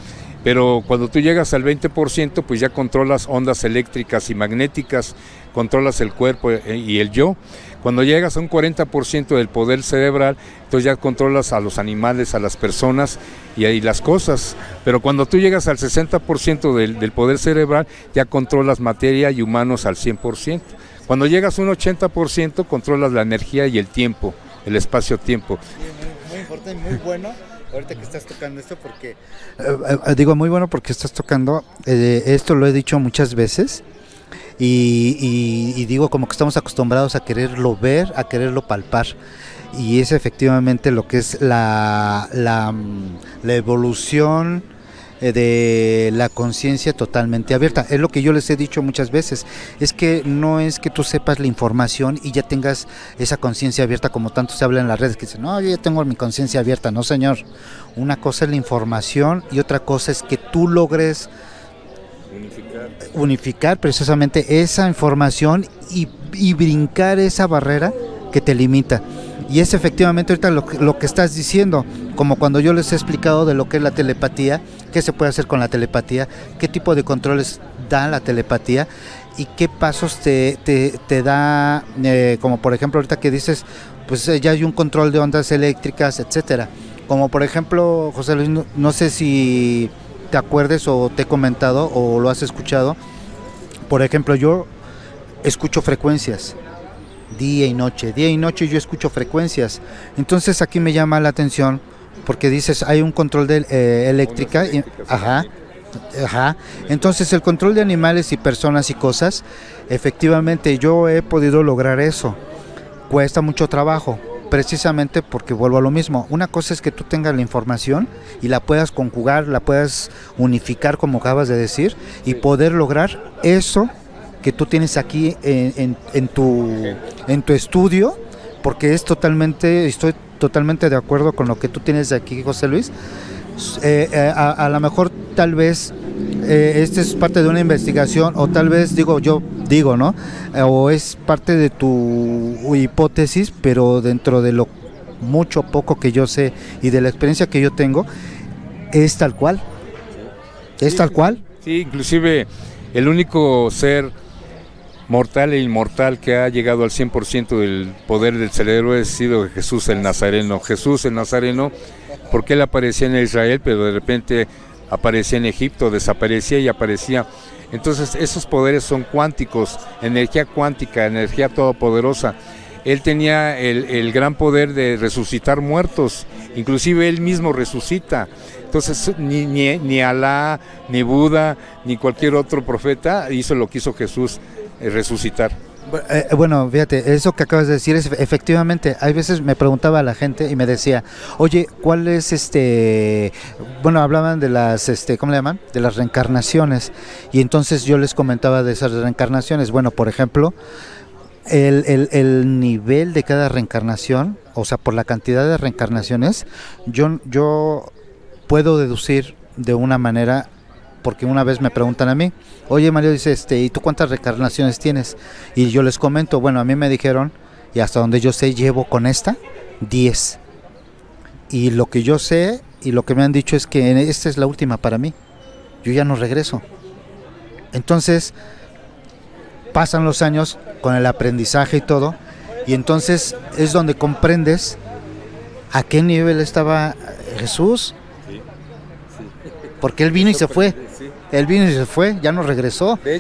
Pero cuando tú llegas al 20%, pues ya controlas ondas eléctricas y magnéticas, controlas el cuerpo y el yo. Cuando llegas a un 40% del poder cerebral, entonces ya controlas a los animales, a las personas y las cosas. Pero cuando tú llegas al 60% del poder cerebral, ya controlas materia y humanos al 100%. Cuando llegas a un 80%, controlas la energía y el tiempo, el espacio-tiempo. Sí, muy importante, muy bueno. Ahorita que estás tocando esto, porque digo muy bueno porque estás tocando, esto lo he dicho muchas veces, y digo como que estamos acostumbrados a quererlo ver, a quererlo palpar, y es efectivamente lo que es la evolución de la conciencia totalmente abierta. Es lo que yo les he dicho muchas veces, es que no es que tú sepas la información y ya tengas esa conciencia abierta, como tanto se habla en las redes, que dicen, no, yo ya tengo mi conciencia abierta. No, señor, una cosa es la información y otra cosa es que tú logres unificar precisamente esa información y brincar esa barrera que te limita. Y es efectivamente ahorita lo que estás diciendo, como cuando yo les he explicado de lo que es la telepatía, qué se puede hacer con la telepatía, qué tipo de controles da la telepatía y qué pasos te da, como por ejemplo ahorita que dices, pues ya hay un control de ondas eléctricas, etcétera. Como por ejemplo, José Luis, no sé si te acuerdes o te he comentado o lo has escuchado, por ejemplo, yo escucho frecuencias. Día y noche yo escucho frecuencias. Entonces aquí me llama la atención porque dices hay un control de eléctrica y, ajá. Entonces el control de animales y personas y cosas, efectivamente yo he podido lograr eso. Cuesta mucho trabajo, precisamente porque vuelvo a lo mismo. Una cosa es que tú tengas la información y la puedas conjugar, la puedas unificar como acabas de decir, y poder lograr eso que tú tienes aquí en tu estudio, porque estoy totalmente de acuerdo con lo que tú tienes aquí, José Luis. A lo mejor tal vez Este es parte de una investigación, o tal vez digo, ¿no? O es parte de tu hipótesis, pero dentro de lo mucho poco que yo sé y de la experiencia que yo tengo, es tal cual. ¿Es tal cual? Sí, inclusive el único ser mortal e inmortal que ha llegado al 100% del poder del cerebro ha sido Jesús el Nazareno. Jesús el Nazareno, porque él aparecía en Israel, pero de repente aparecía en Egipto, desaparecía y aparecía. Entonces esos poderes son cuánticos, energía cuántica, energía todopoderosa. Él tenía el gran poder de resucitar muertos, inclusive él mismo resucita. Entonces ni Alá, ni Buda, ni cualquier otro profeta hizo lo que hizo Jesús, resucitar. Bueno, fíjate, eso que acabas de decir es efectivamente, hay veces me preguntaba a la gente y me decía, oye, ¿cuál es bueno, hablaban de las, ¿cómo le llaman? De las reencarnaciones, y entonces yo les comentaba de esas reencarnaciones. Bueno, por ejemplo, el nivel de cada reencarnación, o sea, por la cantidad de reencarnaciones, yo puedo deducir de una manera, porque una vez me preguntan a mí, oye Mario, dice, ¿y tú cuántas reencarnaciones tienes? Y yo les comento, bueno, a mí me dijeron, y hasta donde yo sé, llevo con esta 10. Y lo que yo sé y lo que me han dicho es que esta es la última para mí. Yo ya no regreso. Entonces, pasan los años con el aprendizaje y todo, y entonces es donde comprendes a qué nivel estaba Jesús. Porque él vino y se fue. Él vino y se fue, ya no regresó. De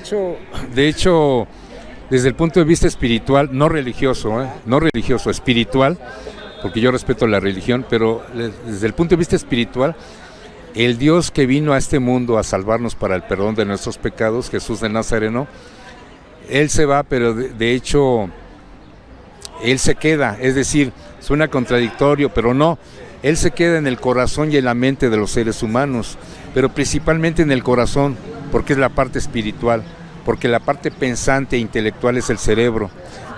hecho, desde el punto de vista espiritual, no religioso, espiritual, porque yo respeto la religión, pero desde el punto de vista espiritual, el Dios que vino a este mundo a salvarnos para el perdón de nuestros pecados, Jesús de Nazareno, él se va, pero de hecho, él se queda. Es decir, suena contradictorio, pero no. Él se queda en el corazón y en la mente de los seres humanos, pero principalmente en el corazón, porque es la parte espiritual, porque la parte pensante e intelectual es el cerebro,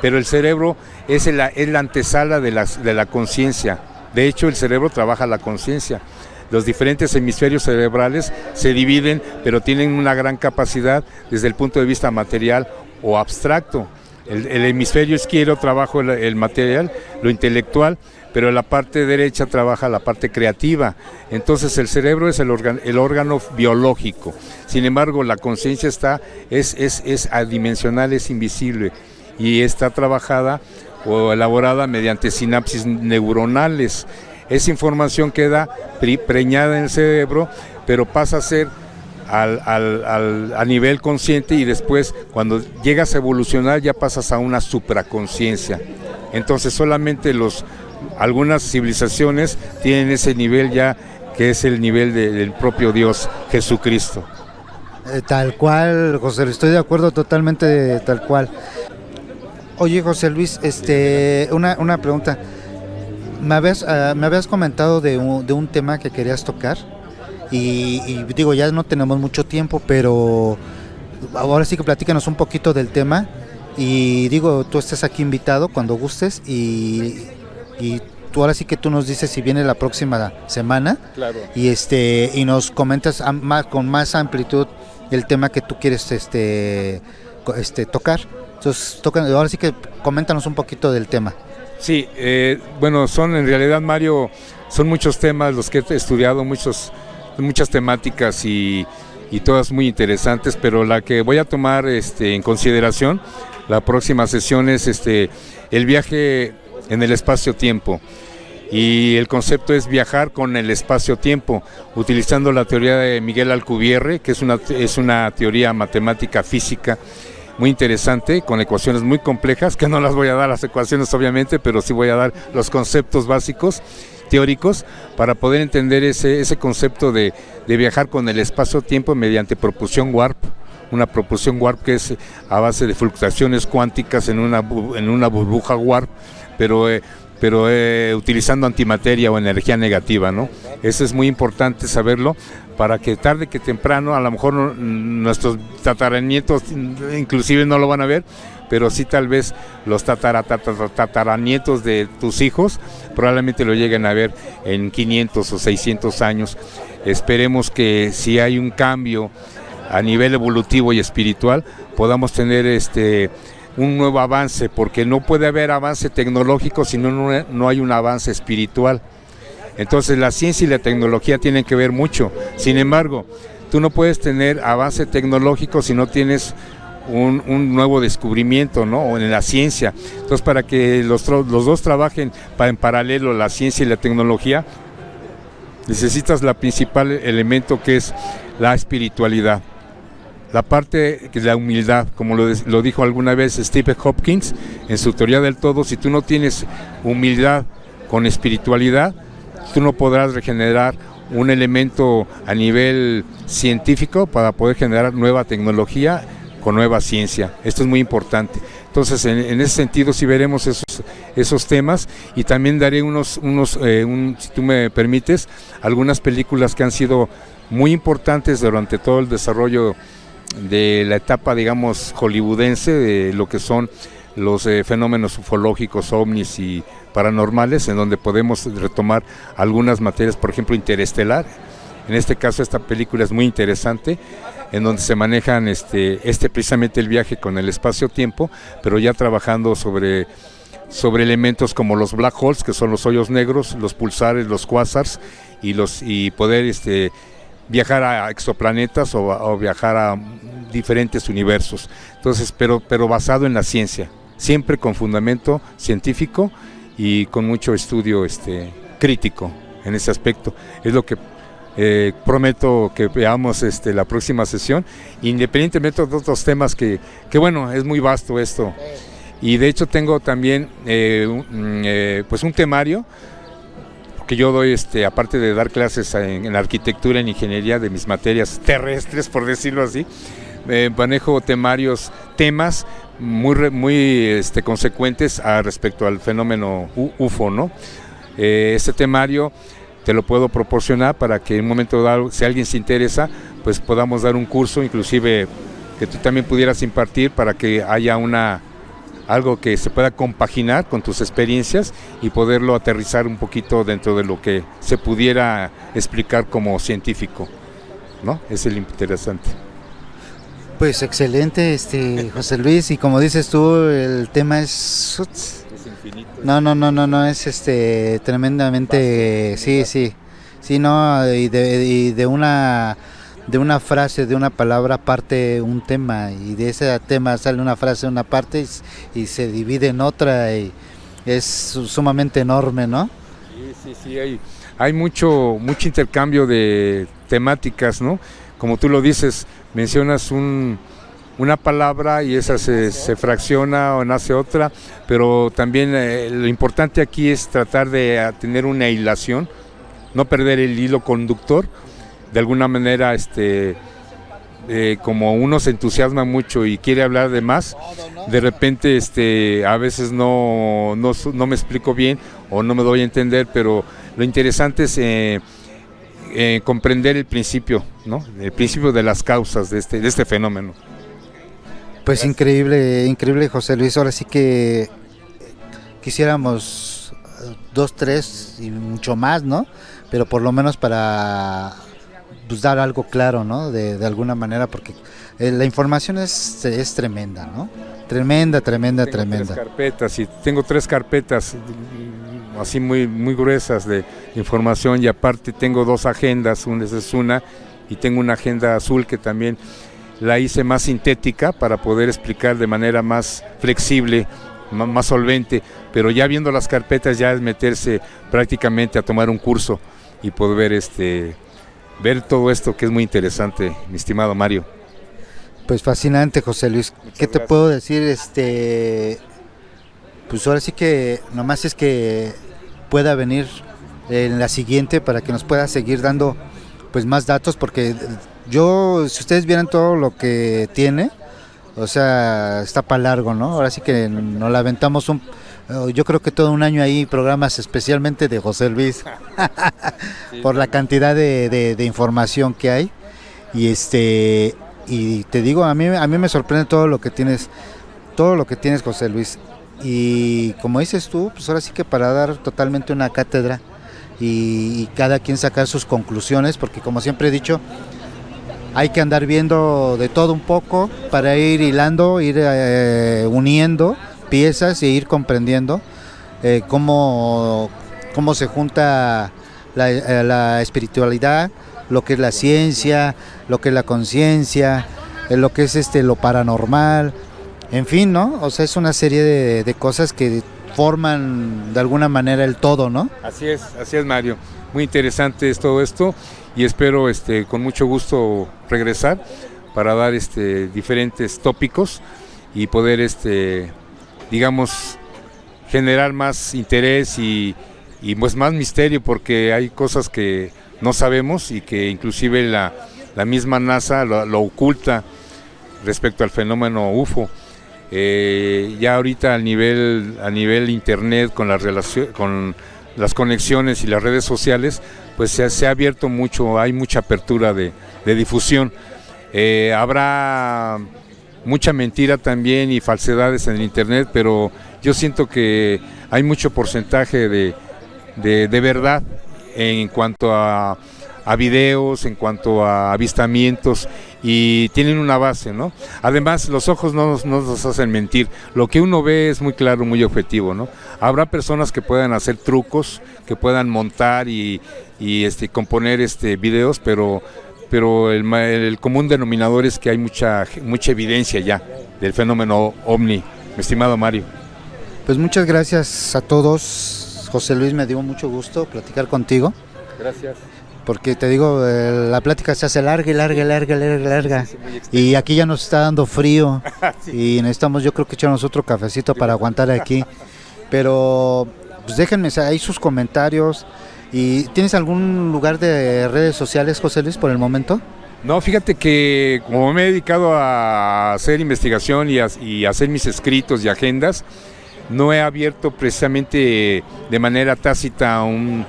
pero el cerebro es la antesala de la conciencia. De hecho, el cerebro trabaja la conciencia. Los diferentes hemisferios cerebrales se dividen, pero tienen una gran capacidad desde el punto de vista material o abstracto. El hemisferio izquierdo trabaja el material, lo intelectual, pero la parte derecha trabaja la parte creativa. Entonces el cerebro es el órgano biológico. Sin embargo, la conciencia es adimensional, es invisible, y está trabajada o elaborada mediante sinapsis neuronales. Esa información queda preñada en el cerebro, pero pasa a ser a nivel consciente, y después cuando llegas a evolucionar ya pasas a una supraconciencia. Entonces solamente algunas civilizaciones tienen ese nivel ya, que es el nivel del propio Dios Jesucristo. Tal cual, José, estoy de acuerdo totalmente, tal cual. Oye, José Luis, una pregunta. Me habías comentado de un tema que querías tocar, y digo, ya no tenemos mucho tiempo, pero ahora sí que platícanos un poquito del tema, y digo, tú estás aquí invitado cuando gustes, y tú ahora sí que tú nos dices si viene la próxima semana. Claro. Y nos comentas con más amplitud el tema que tú quieres tocar. Entonces, ahora sí que coméntanos un poquito del tema. Sí, bueno, en realidad, Mario, son muchos temas los que he estudiado, muchas temáticas y todas muy interesantes, pero la que voy a tomar en consideración, la próxima sesión, es el viaje en el espacio-tiempo. Y el concepto es viajar con el espacio-tiempo, utilizando la teoría de Miguel Alcubierre, que es una teoría matemática física muy interesante, con ecuaciones muy complejas, que no las voy a dar las ecuaciones obviamente, pero sí voy a dar los conceptos básicos, teóricos, para poder entender ese concepto de viajar con el espacio-tiempo mediante propulsión warp. Una propulsión warp que es a base de fluctuaciones cuánticas en una burbuja warp, pero utilizando antimateria o energía negativa, ¿no? Eso es muy importante saberlo, para que tarde que temprano, a lo mejor nuestros tataranietos inclusive no lo van a ver, pero sí tal vez los tataranietos de tus hijos probablemente lo lleguen a ver en 500 o 600 años. esperemos que si hay un cambio a nivel evolutivo y espiritual, podamos tener un nuevo avance, porque no puede haber avance tecnológico si no hay un avance espiritual. Entonces la ciencia y la tecnología tienen que ver mucho. Sin embargo, tú no puedes tener avance tecnológico si no tienes un nuevo descubrimiento, ¿no? O en la ciencia. Entonces, para que los dos trabajen en paralelo, la ciencia y la tecnología, necesitas la principal elemento, que es la espiritualidad. La parte de la humildad, como lo dijo alguna vez Stephen Hopkins en su teoría del todo: si tú no tienes humildad con espiritualidad, tú no podrás regenerar un elemento a nivel científico para poder generar nueva tecnología con nueva ciencia. Esto es muy importante. Entonces, en ese sentido, sí veremos esos temas, y también daré si tú me permites, algunas películas que han sido muy importantes durante todo el desarrollo de la etapa, digamos, hollywoodense, de lo que son los fenómenos ufológicos, ovnis y paranormales, en donde podemos retomar algunas materias, por ejemplo, Interestelar. En este caso, esta película es muy interesante, en donde se manejan precisamente el viaje con el espacio-tiempo, pero ya trabajando sobre elementos como los black holes, que son los hoyos negros, los pulsares, los quasars, y poder viajar a exoplanetas o viajar a diferentes universos. Entonces, pero basado en la ciencia, siempre con fundamento científico y con mucho estudio crítico en ese aspecto. Es lo que prometo que veamos la próxima sesión, independientemente de otros temas que bueno, es muy vasto esto. Y de hecho tengo también pues un temario que yo doy, aparte de dar clases en arquitectura, en ingeniería, de mis materias terrestres, por decirlo así, manejo temas muy consecuentes respecto al fenómeno UFO, ¿no? Este temario te lo puedo proporcionar para que en un momento dado, si alguien se interesa, pues podamos dar un curso, inclusive que tú también pudieras impartir, para que haya algo que se pueda compaginar con tus experiencias y poderlo aterrizar un poquito dentro de lo que se pudiera explicar como científico, ¿no? Es el interesante. Pues excelente, José Luis, y como dices tú, el tema es infinito. No, es tremendamente, sí, no, y de una frase, de una palabra parte un tema, y de ese tema sale una frase, una parte, y se divide en otra, y es sumamente enorme, ¿no? Sí, hay mucho intercambio de temáticas, ¿no? Como tú lo dices, mencionas una palabra y esa se fracciona o nace otra, pero también lo importante aquí es tratar de tener una hilación, no perder el hilo conductor. De alguna manera, como uno se entusiasma mucho y quiere hablar de más, de repente a veces no me explico bien o no me doy a entender, pero lo interesante es comprender el principio, ¿no? El principio de las causas de este fenómeno. Pues increíble, José Luis. Ahora sí que quisiéramos 2, 3 y mucho más, ¿no? Pero por lo menos para pues dar algo claro, ¿no? De alguna manera, porque la información es tremenda, ¿no? Tremenda. Tengo 3 carpetas, y tengo 3 carpetas así muy gruesas de información, y aparte tengo 2 agendas, una, y tengo una agenda azul que también la hice más sintética para poder explicar de manera más flexible, más solvente, pero ya viendo las carpetas ya es meterse prácticamente a tomar un curso y poder ver todo esto, que es muy interesante, mi estimado Mario. Pues fascinante, José Luis. Muchas ¿Qué te gracias. puedo decir? Pues ahora sí que nomás es que pueda venir en la siguiente para que nos pueda seguir dando pues más datos, porque si ustedes vieran todo lo que tiene, o sea, está para largo, ¿no? Ahora sí que nos la aventamos yo creo que todo un año ahí, programas especialmente de José Luis, por la cantidad de información que hay. Y te digo, a mí me sorprende todo lo que tienes, José Luis. Y como dices tú, pues ahora sí que para dar totalmente una cátedra y cada quien sacar sus conclusiones, porque como siempre he dicho, hay que andar viendo de todo un poco para ir hilando, ir uniendo piezas e ir comprendiendo cómo se junta la espiritualidad, lo que es la ciencia, lo que es la conciencia, lo que es lo paranormal, en fin, ¿no? O sea, es una serie de cosas que forman de alguna manera el todo, ¿no? Así es, Mario. Muy interesante es todo esto y espero con mucho gusto regresar para dar diferentes tópicos y poder digamos generar más interés y pues más misterio, porque hay cosas que no sabemos y que inclusive la misma NASA lo oculta respecto al fenómeno UFO. Ya ahorita a nivel internet con las conexiones y las redes sociales, pues se ha abierto mucho, hay mucha apertura de difusión. Habrá mucha mentira también y falsedades en el internet, pero yo siento que hay mucho porcentaje de verdad en cuanto a videos, en cuanto a avistamientos, y tienen una base, ¿no? Además, los ojos no nos hacen mentir, lo que uno ve es muy claro, muy objetivo, ¿no? Habrá personas que puedan hacer trucos, que puedan montar y componer videos, pero el común denominador es que hay mucha evidencia ya del fenómeno OVNI, mi estimado Mario. Pues muchas gracias a todos, José Luis, me dio mucho gusto platicar contigo. Gracias. Porque te digo, la plática se hace larga y larga y larga y larga, larga. Sí, y aquí ya nos está dando frío sí. Y necesitamos, yo creo que echarnos otro cafecito para aguantar aquí. Pero pues déjenme ahí sus comentarios. ¿Y tienes algún lugar de redes sociales, José Luis, por el momento? No, fíjate que como me he dedicado a hacer investigación y a hacer mis escritos y agendas, no he abierto precisamente de manera tácita un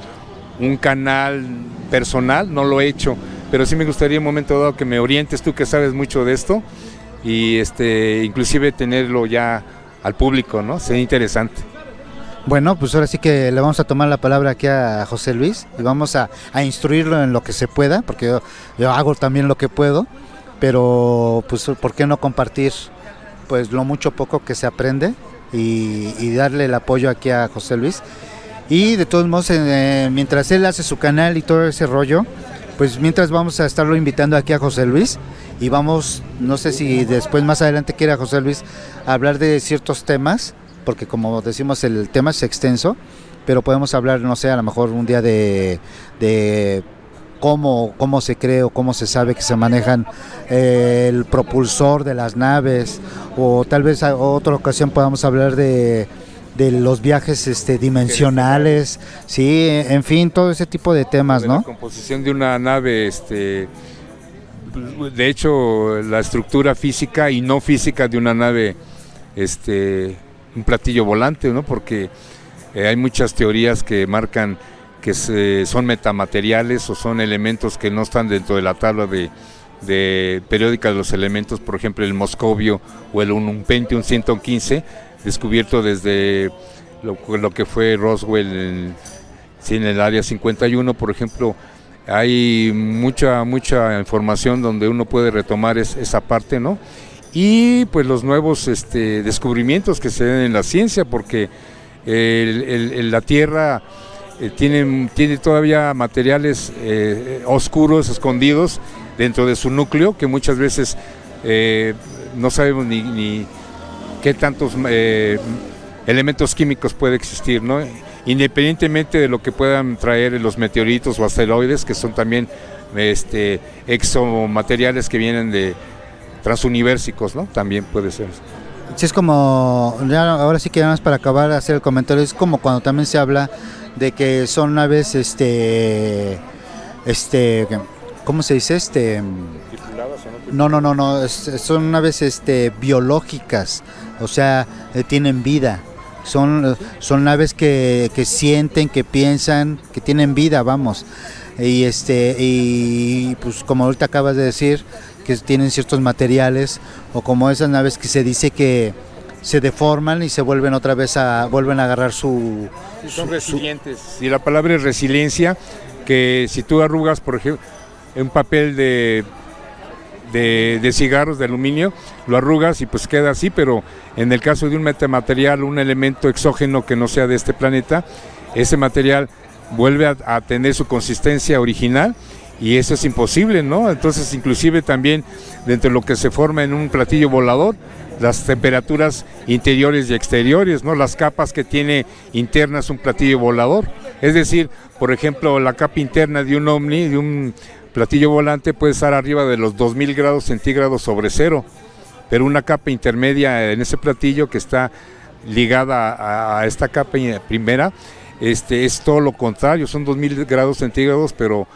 canal personal, no lo he hecho, pero sí me gustaría en un momento dado que me orientes, tú que sabes mucho de esto, y inclusive tenerlo ya al público, ¿no? Sería interesante. Bueno, pues ahora sí que le vamos a tomar la palabra aquí a José Luis y vamos a instruirlo en lo que se pueda, porque yo hago también lo que puedo, pero pues ¿por qué no compartir pues lo mucho poco que se aprende y darle el apoyo aquí a José Luis? Y de todos modos, mientras él hace su canal y todo ese rollo, pues mientras vamos a estarlo invitando aquí a José Luis y vamos, no sé si después más adelante quiera José Luis hablar de ciertos temas, porque como decimos el tema es extenso, pero podemos hablar, no sé, a lo mejor un día de cómo se cree o cómo se sabe que se manejan el propulsor de las naves, o tal vez a otra ocasión podamos hablar de los viajes dimensionales, sí, en fin, todo ese tipo de temas, ¿no? La composición de una nave, de hecho, la estructura física y no física de una nave, un platillo volante, ¿no? Porque hay muchas teorías que marcan que son metamateriales o son elementos que no están dentro de la tabla de periódica de los elementos, por ejemplo el moscovio o el Pentium 115, descubierto desde lo que fue Roswell en el área 51, por ejemplo. Hay mucha información donde uno puede retomar esa parte, ¿no? Y pues los nuevos descubrimientos que se den en la ciencia, porque la Tierra tiene todavía materiales oscuros, escondidos dentro de su núcleo, que muchas veces no sabemos ni qué tantos elementos químicos puede existir, ¿no? Independientemente de lo que puedan traer los meteoritos o asteroides, que son también exomateriales que vienen de transuniversicos, ¿no? También puede ser. Sí, es como, ahora sí que nada más para acabar de hacer el comentario, es como cuando también se habla de que son naves, ¿cómo se dice? ¿Tripuladas o no? No, son naves biológicas, o sea, tienen vida. Son naves que sienten, que piensan, que tienen vida, vamos. Y pues como ahorita acabas de decir, que tienen ciertos materiales, o como esas naves que se dice que se deforman y se vuelven otra vez vuelven a agarrar son resilientes. Y la palabra es resiliencia, que si tú arrugas, por ejemplo, un papel de cigarros de aluminio, lo arrugas y pues queda así, pero en el caso de un metamaterial, un elemento exógeno que no sea de este planeta, ese material vuelve a tener su consistencia original, y eso es imposible, ¿no? Entonces, inclusive también dentro de lo que se forma en un platillo volador, las temperaturas interiores y exteriores, ¿no? Las capas que tiene internas un platillo volador. Es decir, por ejemplo, la capa interna de un ovni, de un platillo volante, puede estar arriba de los 2000 grados centígrados sobre cero, pero una capa intermedia en ese platillo que está ligada a esta capa primera, es todo lo contrario, son 2000 grados centígrados, pero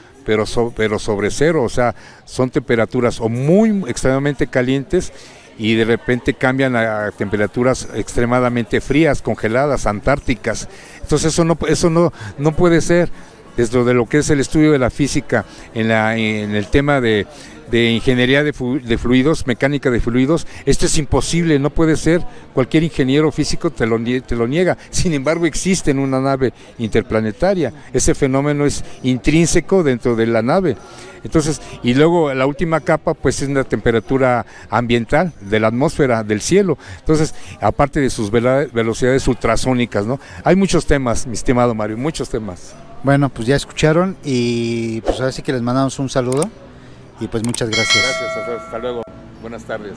sobre cero, o sea, son temperaturas o muy extremadamente calientes y de repente cambian a temperaturas extremadamente frías, congeladas, antárticas. Entonces eso no puede ser. Desde de lo que es el estudio de la física en el tema de ingeniería de fluidos, mecánica de fluidos, esto es imposible, no puede ser. Cualquier ingeniero físico te lo niega. Sin embargo, existe en una nave interplanetaria. Ese fenómeno es intrínseco dentro de la nave. Entonces, y luego la última capa pues es una temperatura ambiental de la atmósfera, del cielo. Entonces, aparte de sus velocidades ultrasónicas, ¿no? Hay muchos temas, mi estimado Mario, muchos temas. Bueno, pues ya escucharon y pues ahora sí que les mandamos un saludo y pues muchas gracias. Gracias, hasta luego. Buenas tardes.